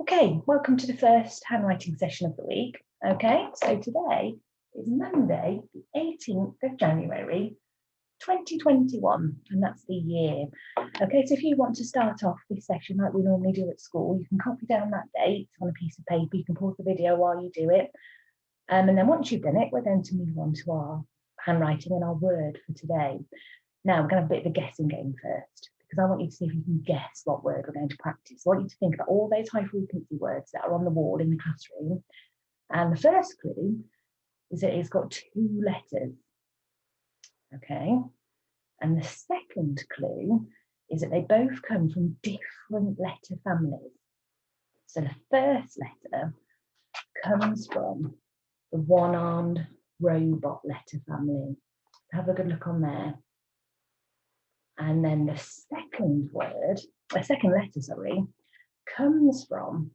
Okay, welcome to the first handwriting session of the week. Okay, so today is Monday, the 18th of January, 2021, and that's the year. Okay, so if you want to start off this session like we normally do at school, you can copy down that date on a piece of paper. You can pause the video while you do it. And then once you've done it, we're going to move on to our handwriting and our word for today. Now, we're going to have a bit of a guessing game first, because I want you to see if you can guess what word we're going to practice. I want you to think about all those high frequency words that are on the wall in the classroom. And the first clue is that it's got two letters. Okay. And the second clue is that they both come from different letter families. So the first letter comes from the one-armed robot letter family. Have a good look on there. And then the second letter, comes from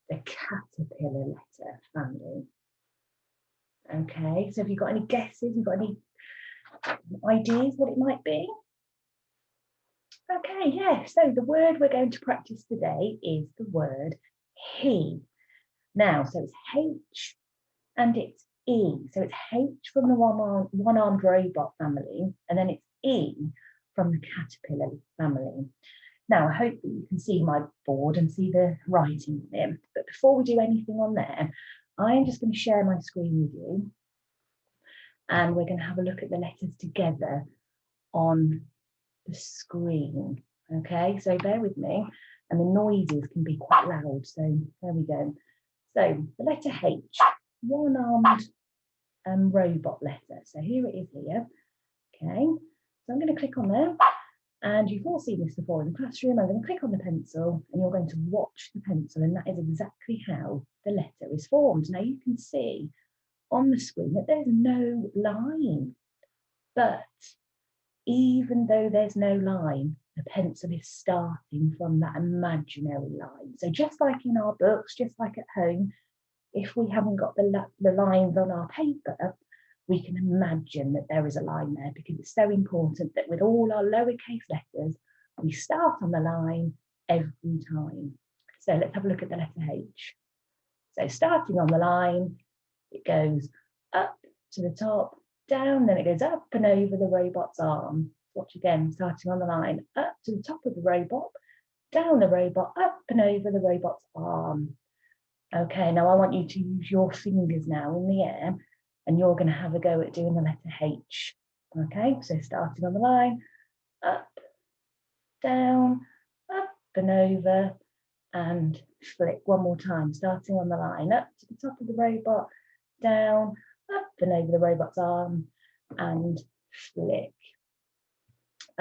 the caterpillar letter family. Okay, so have you got any guesses? You've got any ideas what it might be? Okay, yeah, so the word we're going to practice today is the word he. Now, so it's H and it's E. So it's H from the one-armed robot family, and then it's E from the caterpillar family. Now, I hope that you can see my board and see the writing on it. But before we do anything on there, I'm just going to share my screen with you. And we're going to have a look at the letters together on the screen. Okay, so bear with me. And the noises can be quite loud. So there we go. So the letter H, one-armed robot letter. So here it is here. Okay, so I'm going to click on there. And you've all seen this before in the classroom. I'm going to click on the pencil and you're going to watch the pencil, and that is exactly how the letter is formed. Now you can see on the screen that there's no line, but even though there's no line, the pencil is starting from that imaginary line. So just like in our books, just like at home, if we haven't got the lines on our paper, we can imagine that there is a line there, because it's so important that with all our lowercase letters, we start on the line every time. So let's have a look at the letter H. So starting on the line, it goes up to the top, down, then it goes up and over the robot's arm. Watch again, starting on the line, up to the top of the robot, down the robot, up and over the robot's arm. Okay, now I want you to use your fingers now in the air, and you're going to have a go at doing the letter H. Okay, so starting on the line, up, down, up and over, and flick. One more time, starting on the line, up to the top of the robot, down, up and over the robot's arm, and flick.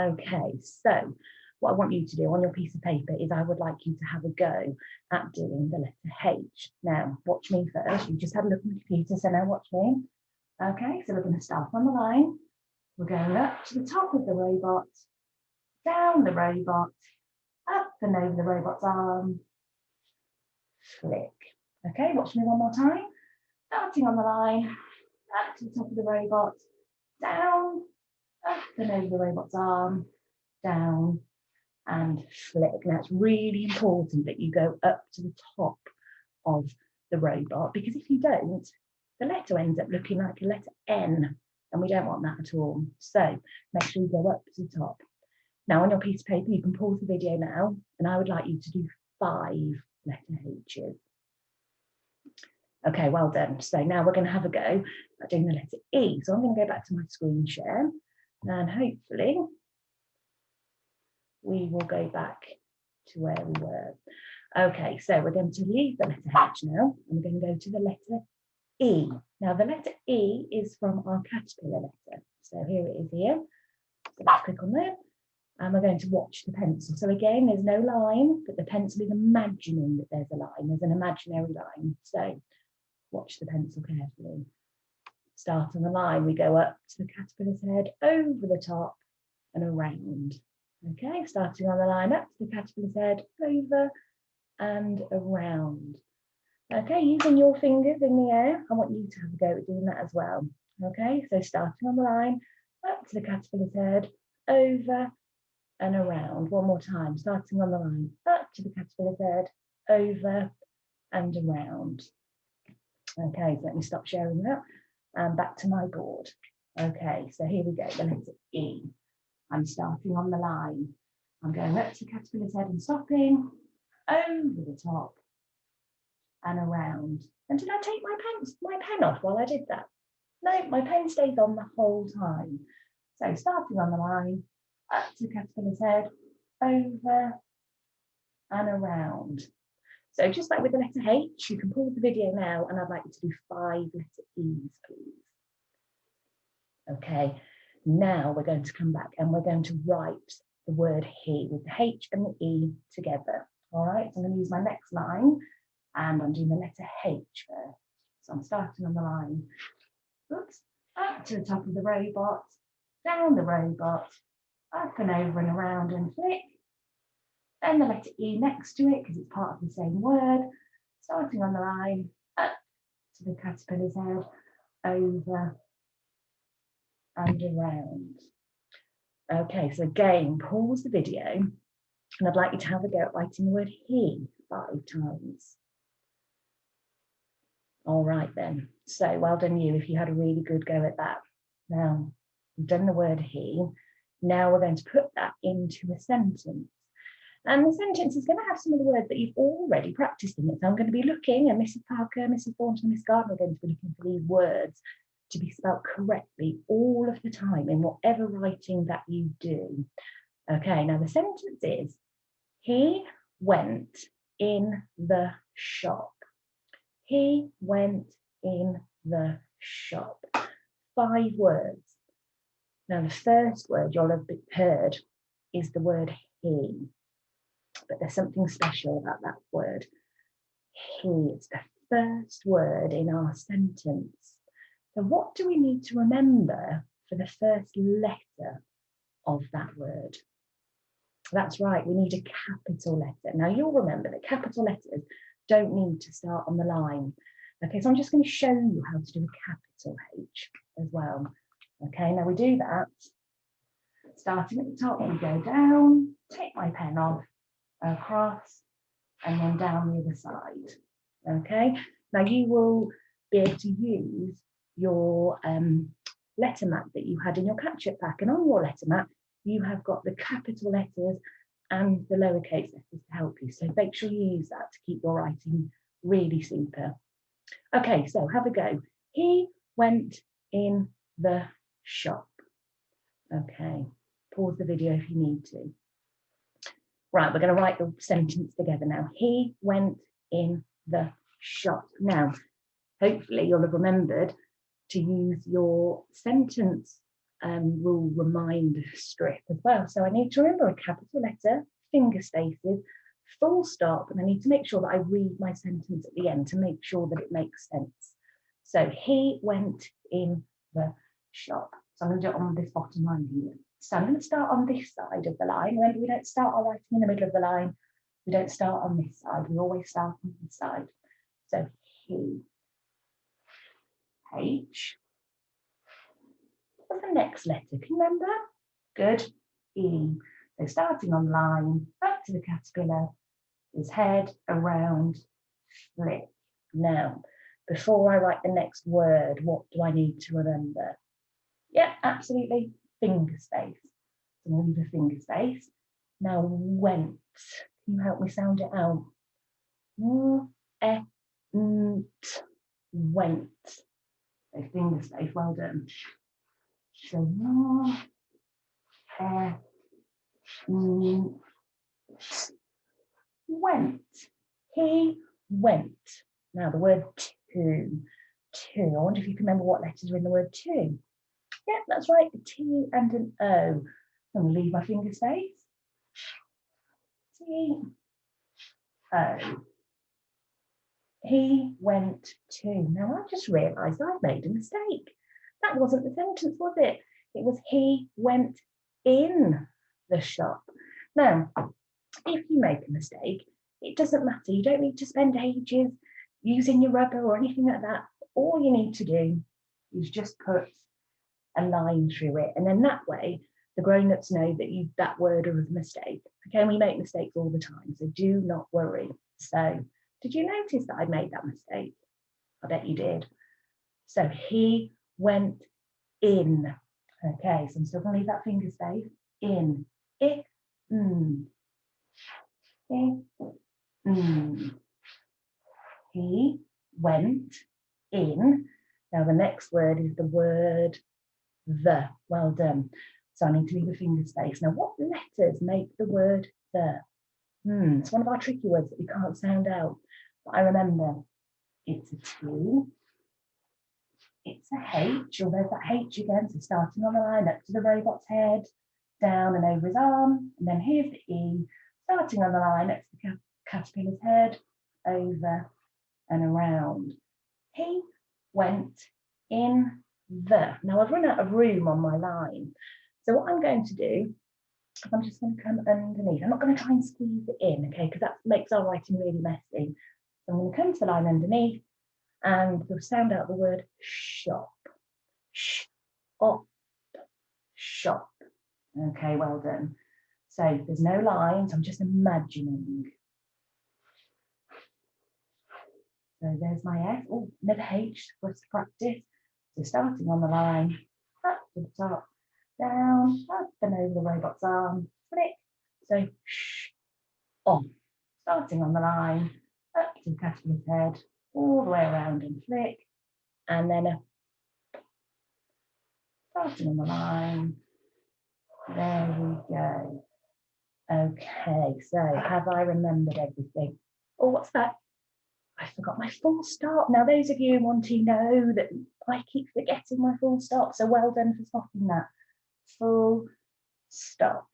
Okay, so what I want you to do on your piece of paper is I would like you to have a go at doing the letter H. Now, watch me first. You just had a look at the computer, so now watch me. Okay, so we're going to start on the line. We're going up to the top of the robot, down the robot, up and over the robot's arm, flick. Okay, watch me one more time. Starting on the line, up to the top of the robot, down, up and over the robot's arm, down, and flick. Now it's really important that you go up to the top of the robot, because if you don't, the letter ends up looking like a letter N, and we don't want that at all. So make sure you go up to the top. Now on your piece of paper, you can pause the video now, and I would like you to do 5 letter H's. Okay, well done. So now we're going to have a go at doing the letter E. So I'm going to go back to my screen share, and hopefully we will go back to where we were. Okay, so we're going to leave the letter H now, and we're going to go to the letter E. Now the letter E is from our caterpillar letter. So here it is here. So let's click on there, and we're going to watch the pencil. So again, there's no line, but the pencil is imagining that there's a line. There's an imaginary line. So watch the pencil carefully. Start on the line, we go up to the caterpillar's head, over the top and around. Okay, starting on the line, up to the caterpillar's head, over and around. Okay, using your fingers in the air, I want you to have a go at doing that as well. Okay, so starting on the line, up to the caterpillar's head, over and around. One more time, starting on the line, up to the caterpillar's head, over and around. Okay, so let me stop sharing that and back to my board. Okay, so here we go, the letter E. I'm starting on the line. I'm going up to the caterpillar's head and stopping, over the top and around. And did I take my pen off while I did that? No, my pen stays on the whole time. So starting on the line, up to the caterpillar's head, over and around. So just like with the letter H, you can pause the video now and I'd like you to do 5 letter E's, please. Okay, now we're going to come back and we're going to write the word he with the H and the E together. All right, so I'm going to use my next line and I'm doing the letter H first. So I'm starting on the line, oops, up to the top of the robot, down the robot, up and over and around and flick. Then the letter E next to it because it's part of the same word. Starting on the line, up to the caterpillar's head, over and around. Okay, so again, pause the video and I'd like you to have a go at writing the word he 5 times. All right then, so well done you if you had a really good go at that. Now, we've done the word he. Now we're going to put that into a sentence. And the sentence is going to have some of the words that you've already practiced in it. So I'm going to be looking, and Mrs. Parker, Mrs. Thornton, Miss Gardner are going to be looking for these words to be spelt correctly all of the time in whatever writing that you do. Okay, now the sentence is, he went in the shop. He went in the shop. 5 words. Now the first word you'll have heard is the word he. But there's something special about that word. He is the first word in our sentence. So what do we need to remember for the first letter of that word? That's right, we need a capital letter. Now you'll remember that capital letters don't need to start on the line. Okay, so I'm just going to show you how to do a capital H as well. Okay, now we do that. Starting at the top, we go down, take my pen off, across and then down the other side. Okay, now you will be able to use your letter mat that you had in your catch-up pack, and on your letter mat you have got the capital letters and the lowercase letters to help you, so make sure you use that to keep your writing really super. Okay, so have a go. He went in the shop. Okay, pause the video if you need to. Right, we're going to write the sentence together now. He went in the shop. Now, hopefully you'll have remembered to use your sentence rule reminder strip as well. So I need to remember a capital letter, finger spaces, full stop, and I need to make sure that I read my sentence at the end to make sure that it makes sense. So he went in the shop. So I'm going to do it on this bottom line here. So I'm going to start on this side of the line. Remember, we don't start our writing in the middle of the line. We don't start on this side. We always start on this side. So he, H. What's the next letter? Can you remember? Good. E. So starting on line, back to the caterpillar, his head, around, flick. Now, before I write the next word, what do I need to remember? Yeah, absolutely. Finger space. So I'm going to leave a finger space. Now, went. Can you help me sound it out? Went. So finger space, well done. So, went. He went. Now, the word to. I wonder if you can remember what letters are in the word to. Yeah, that's right, a T and an O. I'm going to leave my finger space. T, O. He went to. Now, I just realised I've made a mistake. That wasn't the sentence, was it? It was he went in the shop. Now, if you make a mistake, it doesn't matter. You don't need to spend ages using your rubber or anything like that. All you need to do is just put a line through it, and then that way the grown-ups know that that word was a mistake. Okay, we make mistakes all the time, so do not worry. So did you notice that I made that mistake? I bet you did. So he went in. Okay, so I'm still going to leave that finger space. In. I, mm. I, mm. He went in. Now the next word is the word the. Well done. So I need to leave a finger space. Now what letters make the word the? It's one of our tricky words that we can't sound out. But I remember it's a T, it's a H, or there's that H again, so starting on the line up to the robot's head, down and over his arm, and then here's the E, starting on the line up to the caterpillar's head, over and around. He went in the. Now I've run out of room on my line, so what I'm going to do, I'm just going to come underneath. I'm not going to try and squeeze it in, okay, because that makes our writing really messy. So I'm going to come to the line underneath, and we'll sound out the word shop. Shop. Shop. Okay, well done. So there's no lines, I'm just imagining. So there's my S. Oh, another H for us to practice. So starting on the line, up to the top, down, up and over the robot's arm, flick. So sh, on. Starting on the line, up to the caterpillar's head, all the way around and flick. And then a starting on the line. There we go. Okay, so have I remembered everything? Oh, what's that? I forgot my full stop. Now, those of you want to know that I keep forgetting my full stop, so well done for spotting that. Full stop.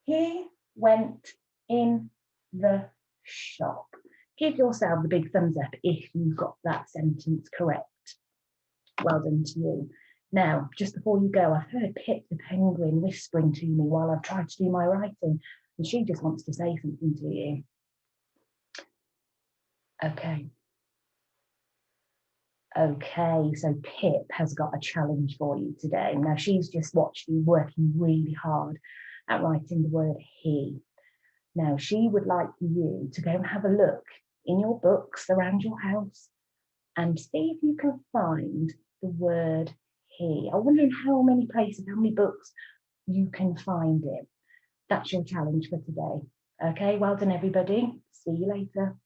He went in the shop. Give yourself the big thumbs up if you got that sentence correct. Well done to you. Now, just before you go, I've heard Pip the penguin whispering to me while I've tried to do my writing, and she just wants to say something to you. Okay. Okay, so Pip has got a challenge for you today. Now, she's just watched you working really hard at writing the word he. Now, she would like you to go and have a look in your books around your house and see if you can find the word he. I'm wondering how many places, how many books you can find it. That's your challenge for today. Okay, well done, everybody. See you later.